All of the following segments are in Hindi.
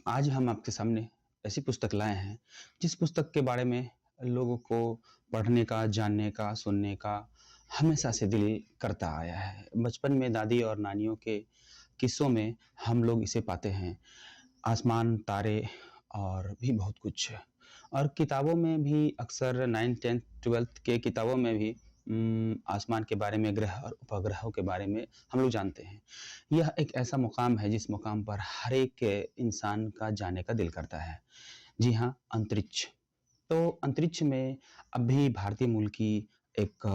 आज हम आपके सामने ऐसी पुस्तक लाए हैं, जिस पुस्तक के बारे में लोगों को पढ़ने का, जानने का, सुनने का हमेशा से दिल करता आया है। बचपन में दादी और नानियों के किस्सों में हम लोग इसे पाते हैं। आसमान, तारे और भी बहुत कुछ। और किताबों में भी अक्सर 9th, 10th, 12th के किताबों में भी आसमान के बारे में, ग्रह और उपग्रहों के बारे में हम लोग जानते हैं। यह एक ऐसा मुकाम है जिस मुकाम पर हर एक इंसान का जाने का दिल करता है। जी हाँ, अंतरिक्ष। तो अंतरिक्ष में अभी भारतीय मूल की एक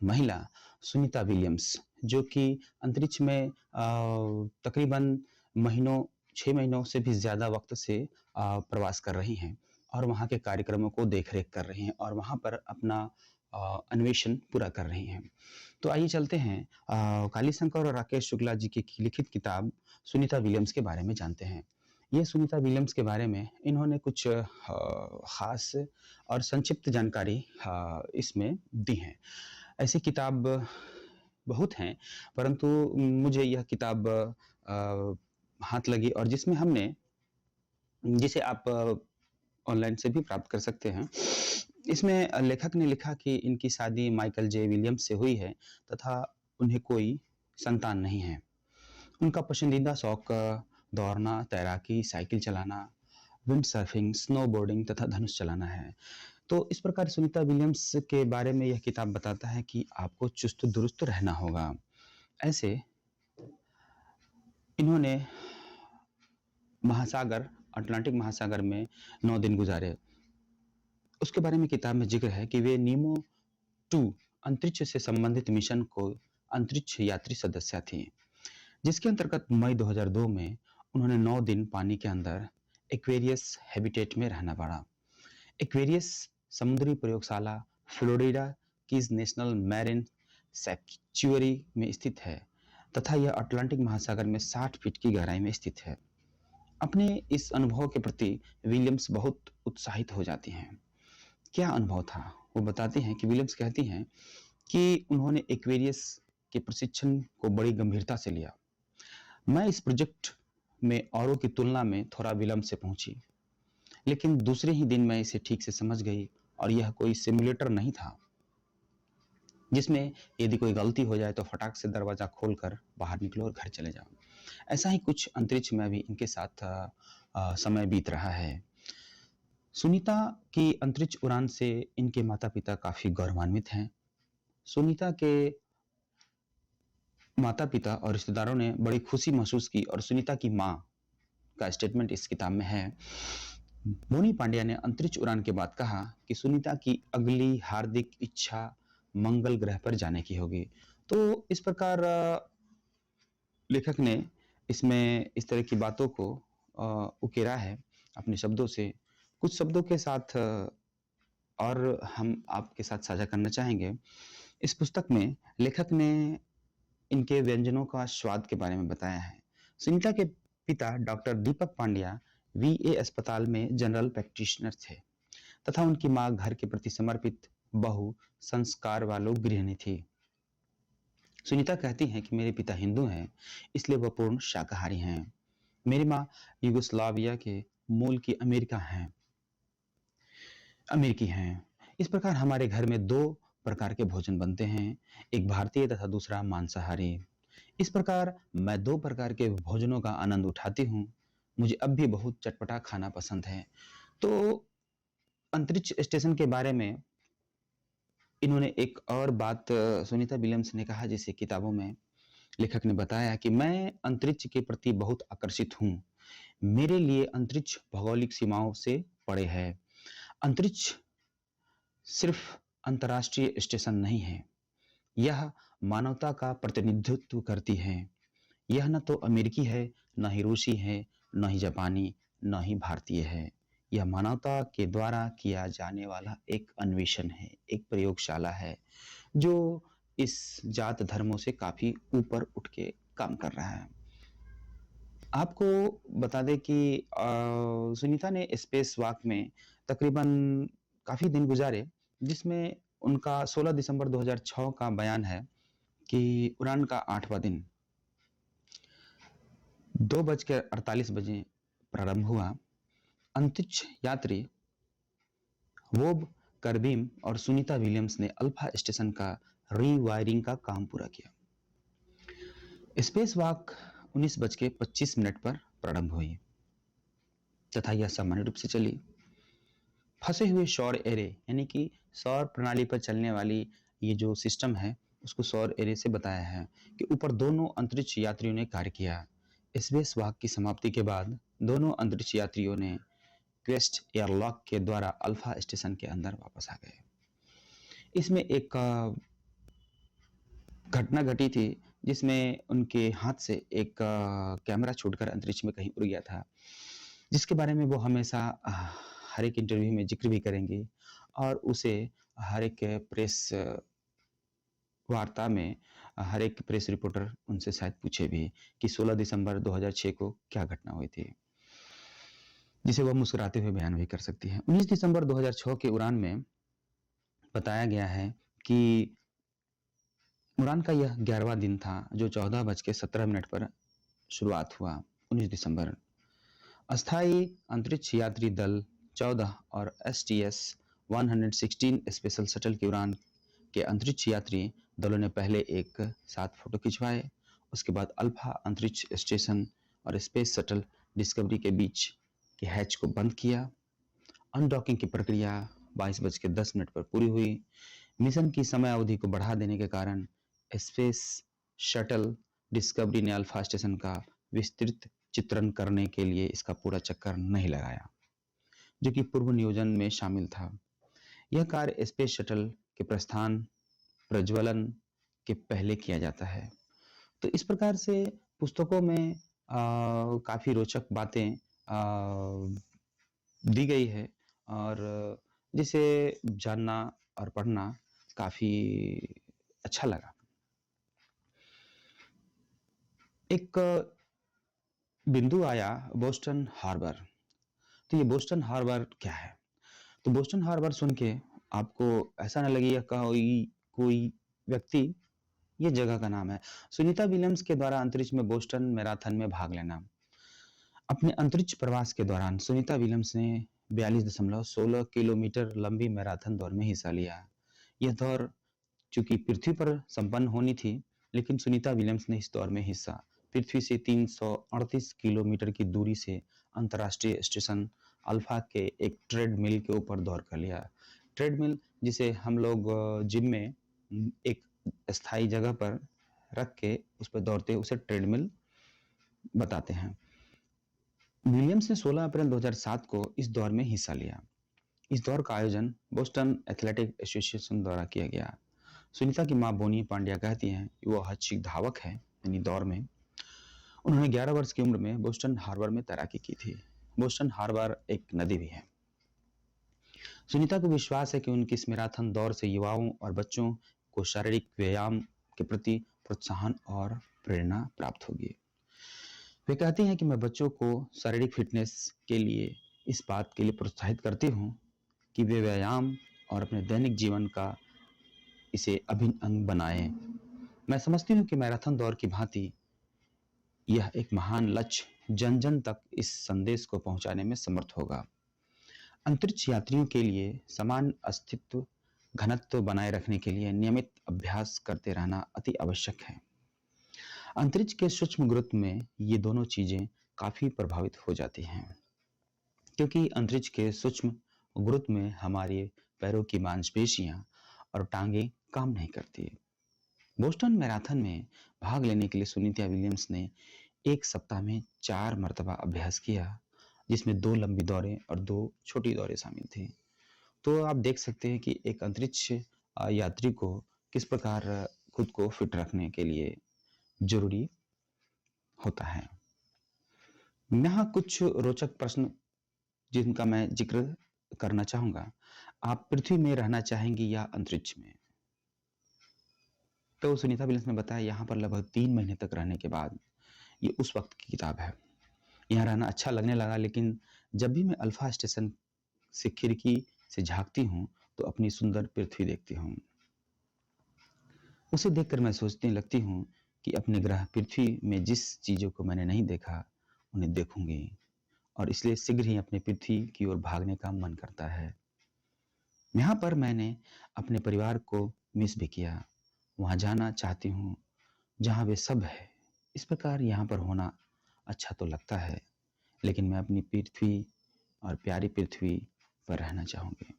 महिला सुनीता विलियम्स, जो कि अंतरिक्ष में तकरीबन महीनों 6 महीनों से भी ज़्यादा वक्त से प्रवास कर रही हैं और वहाँ के कार्यक्रमों को देख-रेख कर रही हैं और वहाँ पर अपना अन्वेषण पूरा कर रही हैं। तो आइए चलते हैं कालीशंकर और राकेश शुक्ला जी की लिखित किताब सुनीता विलियम्स के बारे में जानते हैं। ये सुनीता विलियम्स के बारे में इन्होंने कुछ ख़ास और संक्षिप्त जानकारी इसमें दी है। ऐसी किताब बहुत हैं, परंतु मुझे यह किताब हाथ लगी और जिसमें हमने जिसे आप ऑनलाइन से भी प्राप्त कर सकते हैं। इसमें लेखक ने लिखा कि इनकी शादी माइकल जे विलियम्स से हुई है तथा उन्हें कोई संतान नहीं है। उनका पसंदीदा शौक दौड़ना, तैराकी, साइकिल चलाना, विंडसर्फिंग, स्नोबोर्डिंग तथा धनुष चलाना है। तो इस प्रकार सुनीता विलियम्स के बारे में यह किताब बताता है कि आपको चुस्त दुरुस्त रहना होगा। ऐसे इन्होंने महासागर अटलांटिक महासागर में 9 दिन गुजारे। उसके बारे में किताब में जिक्र है कि वे नीमो 2 अंतरिक्ष से संबंधित मिशन को अंतरिक्ष यात्री सदस्य थी, जिसके अंतर्गत मई 2002 में उन्होंने 9 दिन पानी के अंदर एक्वेरियस हैबिटेट में रहना पड़ा। एक्वेरियस समुद्री प्रयोगशाला Florida keys national marine sanctuary में स्थित है तथा यह अटलांटिक महासागर में 60 फीट की गहराई में स्थित है। अपने इस अनुभव के प्रति विलियम्स बहुत उत्साहित हो जाती हैं। क्या अनुभव था? वो बताती हैं कि विलियम्स कहती हैं कि उन्होंने एक्वेरियस के प्रशिक्षण को बड़ी गंभीरता से लिया। मैं इस प्रोजेक्ट में औरों की तुलना में थोड़ा विलंब से पहुंची, लेकिन दूसरे ही दिन मैं इसे ठीक से समझ गई और यह कोई सिमुलेटर नहीं था जिसमें यदि कोई गलती हो जाए तो फटाक से दरवाजा खोलकर बाहर निकलो और घर चले जाओ। ऐसा ही कुछ अंतरिक्ष में भी इनके साथ समय बीत रहा है। सुनीता की अंतरिक्ष उड़ान से इनके माता-पिता काफी गौरवान्वित हैं। सुनीता के माता-पिता और रिश्तेदारों ने बड़ी खुशी महसूस की और सुनीता की माँ का स्टेटमेंट इस किताब में है। मोनी पांड्या ने अंतरिक्ष उड़ान के बाद कहा कि सुनीता की अगली हार्दिक इच्छा मंगल ग्रह पर जाने की होगी। तो इस प्रकार लेखक ने इसमें इस तरह की बातों को उकेरा है अपने शब्दों से। कुछ शब्दों के साथ और हम आपके साथ साझा करना चाहेंगे। इस पुस्तक में लेखक ने इनके व्यंजनों का स्वाद के बारे में बताया है। सुनीता के पिता डॉक्टर दीपक पांड्या वीए अस्पताल में जनरल प्रैक्टिशनर थे तथा उनकी मां घर के प्रति समर्पित बहु संस्कार वालों गृहिणी थी। सुनीता कहती हैं कि मेरे पिता हिंदू हैं, इसलिए वह पूर्ण शाकाहारी हैं। मेरी माँ यूगोस्लाविया के मूल की अमेरिकी हैं। इस प्रकार हमारे घर में दो प्रकार के भोजन बनते हैं, एक भारतीय तथा दूसरा मांसाहारी। इस प्रकार मैं दो प्रकार के भोजनों का आनंद उठाती हूँ। मुझे अब भी बहुत चटपटा खाना पसंद है। तो अंतरिक्ष स्टेशन के बारे में इन्होंने एक और बात सुनीता विलियम्स ने कहा, जिसे किताबों में लेखक ने बताया कि मैं अंतरिक्ष के प्रति बहुत आकर्षित हूँ। मेरे लिए अंतरिक्ष भौगोलिक सीमाओं से परे है। अंतरिक्ष सिर्फ अंतर्राष्ट्रीय स्टेशन नहीं है, यह मानवता का प्रतिनिधित्व करती है। यह न तो अमेरिकी है, न ही रूसी है, न ही जापानी, न ही भारतीय है। यह मानवता के द्वारा किया जाने वाला एक अन्वेषण है, एक प्रयोगशाला है, जो इस जात धर्मों से काफी ऊपर उठ के काम कर रहा है। आपको बता दें कि सुनीता ने स्पेस वॉक में तकरीबन काफी दिन गुजारे, जिसमें उनका 16 दिसंबर 2006 का बयान है कि उड़ान का 8वां दिन 2:48 बजे प्रारंभ हुआ। अंतरिक्ष यात्री वोब करबीम और सुनीता विलियम्स ने अल्फा स्टेशन का रीवायरिंग का काम पूरा किया। स्पेस वॉक 19:25 पर प्रारंभ हुई तथा यह सामान्य रूप से चली। फंसे हुए सौर एरे यानी कि सौर प्रणाली पर चलने वाली ये जो सिस्टम है उसको सौर एरे से बताया है कि ऊपर दोनों अंतरिक्ष यात्रियों ने कार्य किया। स्पेस वॉक की समाप्ति के बाद दोनों अंतरिक्ष यात्रियों ने क्वेस्ट एयरलॉक के द्वारा अल्फा स्टेशन के अंदर वापस आ गए। इसमें एक घटना घटी थी जिसमें उनके हाथ से एक कैमरा छूटकर अंतरिक्ष में कहीं उड़ गया था, जिसके बारे में वो हमेशा हर एक इंटरव्यू में जिक्र भी करेंगे और उसे हर एक प्रेस वार्ता में हर एक प्रेस रिपोर्टर उनसे शायद पूछे भी कि 16 दिसंबर 2006 को क्या घटना हुई थी, जिसे वह मुस्कुराते हुए बयान भी कर सकती है। 19 दिसंबर 2006 के उड़ान में बताया गया है कि उड़ान का यह 11वां दिन था जो 14:17 पर शुरुआत हुआ। 19 दिसंबर अस्थायी अंतरिक्ष यात्री दल 14 और STS-116 स्पेशल शटल की उड़ान के अंतरिक्ष यात्री दलों ने पहले एक साथ फोटो खिंचवाए। उसके बाद अल्फा अंतरिक्ष स्टेशन और स्पेस शटल डिस्कवरी के बीच के हैच को बंद किया। अनडॉकिंग की प्रक्रिया 22:10 पर पूरी हुई। मिशन की समय अवधि को बढ़ा देने के कारण स्पेस शटल डिस्कवरी ने अल्फा स्टेशन का विस्तृत चित्रण करने के लिए इसका पूरा चक्कर नहीं लगाया, जो कि पूर्व नियोजन में शामिल था। यह कार्य स्पेस शटल के प्रस्थान प्रज्वलन के पहले किया जाता है। तो इस प्रकार से पुस्तकों में काफी रोचक बातें दी गई है और जिसे जानना और पढ़ना काफी अच्छा लगा। एक बिंदु आया बोस्टन हार्बर। तो ये बोस्टन हार्बर क्या है? तो बोस्टन हार्बर सुन के आपको ऐसा ना लगे यह कोई व्यक्ति, ये जगह का नाम है। सुनीता विलियम्स के द्वारा अंतरिक्ष में बोस्टन मैराथन में भाग लेना। अपने अंतरिक्ष प्रवास के दौरान सुनीता विलियम्स ने 42.16 किलोमीटर लंबी मैराथन दौड़ में हिस्सा लिया। यह दौड़ चूंकि पृथ्वी पर संपन्न होनी थी, लेकिन सुनीता विलियम्स ने इस दौड़ में हिस्सा पृथ्वी से 338 किलोमीटर की दूरी से अंतर्राष्ट्रीय स्टेशन अल्फा के एक ट्रेडमिल के ऊपर दौड़ कर लिया। ट्रेडमिल जिसे हम लोग जिम में एक स्थायी जगह पर रख के उस पर दौड़ते उसे ट्रेडमिल बताते हैं। विलियम्स ने 16 अप्रैल 2007 को इस दौड़ में हिस्सा लिया। इस दौड़ का आयोजन बोस्टन एथलेटिक एसोसिएशन द्वारा किया गया। सुनीता की मां बोनी पांड्या कहती हैं कि वो अच्छी धावक है। यानी दौड़ में उन्होंने 11 वर्ष की उम्र में बोस्टन हार्बर में तैराकी की थी। बोस्टन हार्बर एक नदी भी है। सुनीता को विश्वास है कि उनकी इस मैराथन दौड़ से युवाओं और बच्चों को शारीरिक व्यायाम के प्रति प्रोत्साहन और प्रेरणा प्राप्त होगी। वे कहती हैं कि मैं बच्चों को शारीरिक फिटनेस के लिए इस बात के लिए प्रोत्साहित करती हूँ कि वे व्यायाम और अपने दैनिक जीवन का इसे अभिन्न अंग बनाएं। मैं समझती हूँ कि मैराथन दौड़ की भांति यह एक महान लक्ष्य जन जन तक इस संदेश को पहुंचाने में समर्थ होगा। अंतरिक्ष यात्रियों के लिए समान अस्तित्व घनत्व बनाए रखने के लिए नियमित अभ्यास करते रहना अति आवश्यक है। अंतरिक्ष के सूक्ष्म गुरुत्व में ये दोनों चीजें काफी प्रभावित हो जाती हैं, क्योंकि अंतरिक्ष के सूक्ष्म गुरुत्व में हमारे पैरों की मांसपेशियां और टांगे काम नहीं करती। बोस्टन मैराथन में भाग लेने के लिए सुनीता विलियम्स ने एक सप्ताह में 4 मरतबा अभ्यास किया, जिसमें 2 लंबी दौड़ें और 2 छोटी दौड़ें शामिल थी। तो आप देख सकते हैं कि एक अंतरिक्ष यात्री को किस प्रकार खुद को फिट रखने के लिए जरूरी होता है। यहाँ कुछ रोचक प्रश्न जिनका मैं जिक्र करना चाहूंगा। आप पृथ्वी में रहना चाहेंगी या अंतरिक्ष में? तो सुनीता विलियम्स ने बताया यहाँ पर लगभग 3 महीने तक रहने के बाद ये उस वक्त की किताब है। यहाँ रहना अच्छा लगने लगा, लेकिन जब भी मैं अल्फा स्टेशन से खिड़की से झांकती हूँ तो अपनी सुंदर पृथ्वी देखती हूँ। उसे देखकर मैं सोचने लगती हूँ कि अपने ग्रह पृथ्वी में जिस चीजों को मैंने नहीं देखा उन्हें देखूंगी, और इसलिए शीघ्र ही अपनी पृथ्वी की ओर भागने का मन करता है। यहाँ पर मैंने अपने परिवार को मिस भी किया। वहाँ जाना चाहती हूँ जहाँ वे सब है। इस प्रकार यहाँ पर होना अच्छा तो लगता है, लेकिन मैं अपनी पृथ्वी और प्यारी पृथ्वी पर रहना चाहूँगी।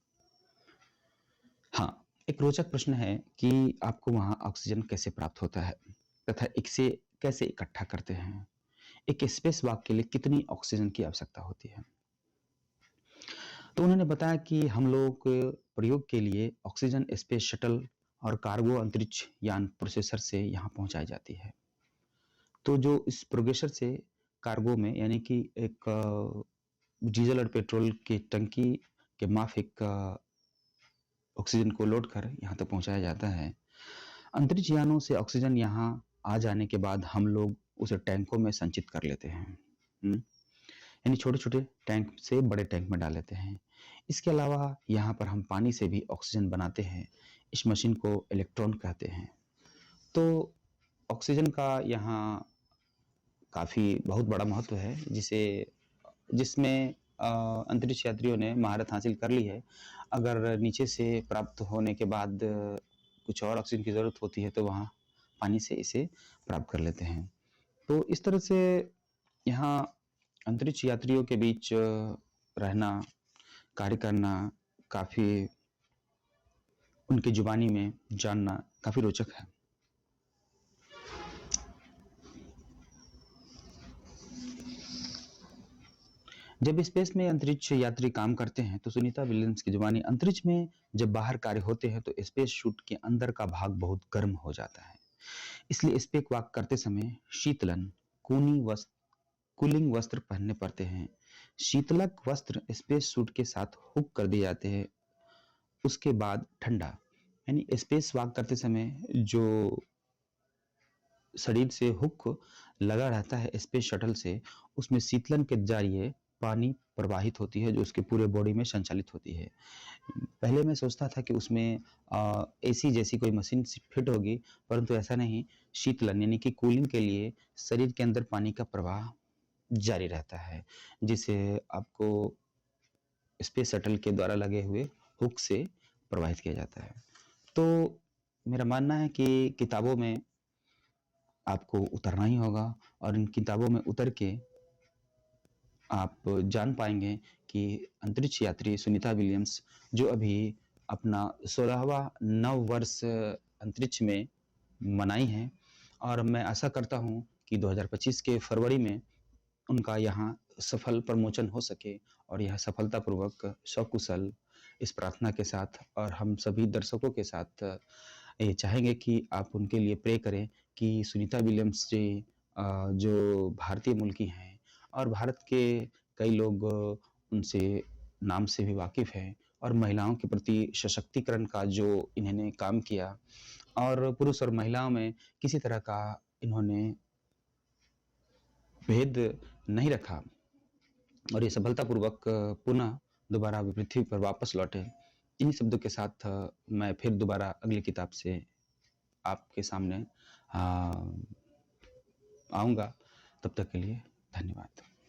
हाँ, एक रोचक प्रश्न है कि आपको वहाँ ऑक्सीजन कैसे प्राप्त होता है तथा इसे कैसे इकट्ठा करते हैं? एक स्पेस वॉक के लिए कितनी ऑक्सीजन की आवश्यकता होती है? तो उन्होंने बताया कि हम लोग के प्रयोग के लिए ऑक्सीजन स्पेस शटल और कार्गो अंतरिक्ष यान प्रोसेसर से यहाँ पहुँचाई जाती है। तो जो इस प्रोग्रेसर से कार्गो में यानी कि एक डीजल और पेट्रोल की टंकी के माफिक ऑक्सीजन को लोड कर यहाँ तक पहुँचाया जाता है। अंतरिक्ष यानों से ऑक्सीजन यहाँ आ जाने के बाद हम लोग उसे टैंकों में संचित कर लेते हैं। यानी छोटे-छोटे टैंक से बड़े टैंक में डाल लेते हैं। इसके अलावा यहाँ पर हम पानी से भी ऑक्सीजन बनाते हैं। इस मशीन को इलेक्ट्रॉन कहते हैं। तो ऑक्सीजन का यहाँ काफ़ी बहुत बड़ा महत्व है जिसमें अंतरिक्ष यात्रियों ने महारत हासिल कर ली है। अगर नीचे से प्राप्त होने के बाद कुछ और ऑक्सीजन की ज़रूरत होती है तो वहाँ पानी से इसे प्राप्त कर लेते हैं। तो इस तरह से यहाँ अंतरिक्ष यात्रियों के बीच रहना, कार्य करना काफ़ी उनकी जुबानी में जानना काफ़ी रोचक है। जब स्पेस में अंतरिक्ष यात्री काम करते हैं तो सुनीता विलियम्स की जुबानी अंतरिक्ष में जब बाहर कार्य होते हैं तो स्पेस शूट के अंदर का भाग बहुत गर्म हो जाता है। इसलिए स्पेस वॉक करते समय शीतलन कूलिंग वस्त्र पहनने पड़ते हैं। शीतलक वस्त्र स्पेस सूट के साथ हुक कर दिए जाते हैं। उसके बाद ठंडा यानी स्पेस वॉक करते समय जो शरीर से हुक लगा रहता है स्पेस शटल से, उसमें शीतलन के जरिए पानी प्रवाहित होती है जो उसके पूरे बॉडी में संचालित होती है। पहले मैं सोचता था कि उसमें एसी जैसी कोई मशीन फिट होगी, परंतु ऐसा नहीं। शीतलन यानी कि कूलिंग के लिए शरीर के अंदर पानी का प्रवाह जारी रहता है, जिसे आपको स्पेस शटल के द्वारा लगे हुए हुक से प्रवाहित किया जाता है। तो मेरा मानना है कि किताबों में आपको उतरना ही होगा और इन किताबों में उतर के आप जान पाएंगे कि अंतरिक्ष यात्री सुनीता विलियम्स जो अभी अपना 16वां नव वर्ष अंतरिक्ष में मनाई हैं, और मैं आशा करता हूं कि 2025 के फरवरी में उनका यहाँ सफल प्रमोशन हो सके और यह सफलतापूर्वक सकुशल इस प्रार्थना के साथ और हम सभी दर्शकों के साथ ये चाहेंगे कि आप उनके लिए प्रे करें कि सुनीता विलियम्स जी जो भारतीय मूल की हैं और भारत के कई लोग उनसे नाम से भी वाकिफ़ हैं और महिलाओं के प्रति सशक्तिकरण का जो इन्होंने काम किया और पुरुष और महिलाओं में किसी तरह का इन्होंने भेद नहीं रखा और ये सफलतापूर्वक पुनः दोबारा पृथ्वी पर वापस लौटे। इन्हीं शब्दों के साथ मैं फिर दोबारा अगली किताब से आपके सामने आऊँगा। तब तक के लिए धन्यवाद।